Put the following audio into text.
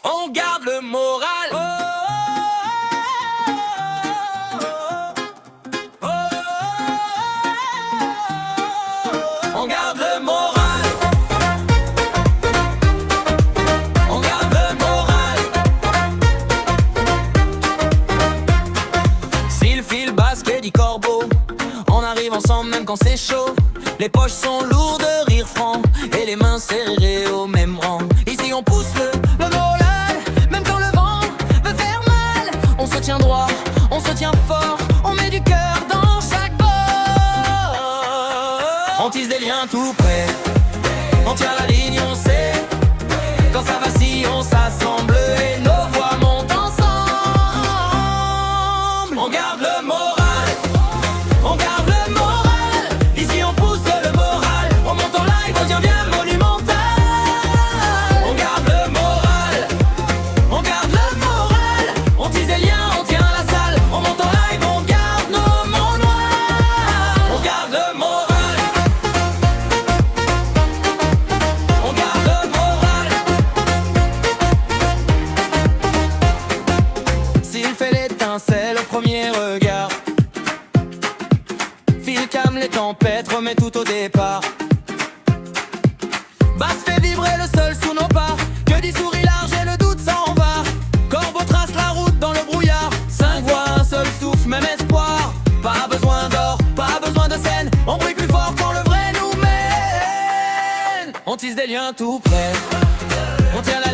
On garde le moral. Oh, oh, oh, oh, on garde le moral. On garde le moral. S'il file basket dit corbeau, on arrive ensemble même quand c'est chaud. Les poches sont lourdes de rire franc et les mains serrées au même rang. Ici on pousse le moral, même quand le vent veut faire mal. On se tient droit, on se tient fort, on met du cœur dans chaque bord. On tisse des liens tout près, on tient la ligne, on sait. Quand ça vacille, on s'assemble et nos voix montent ensemble. On garde le moral, on garde le moral. Ici on pousse le moral, on monte en live, on devient bien monumental. On garde le moral, on garde le moral. On tisse des liens, on tient la salle, on monte en live, on garde nos monts noirs. On garde le moral, on garde le moral. S'il fait l'étincelle au premier regard, Phil calme les tempêtes, remet tout au départ. Basse fait vibrer le sol sous nos pas. Que dit souris large et le doute s'en va. Corbeau trace la route dans le brouillard. 5 voix, un seul souffle, même espoir. Pas besoin d'or, pas besoin de scène. On brille plus fort quand le vrai nous mène. On tisse des liens tout près, on tient la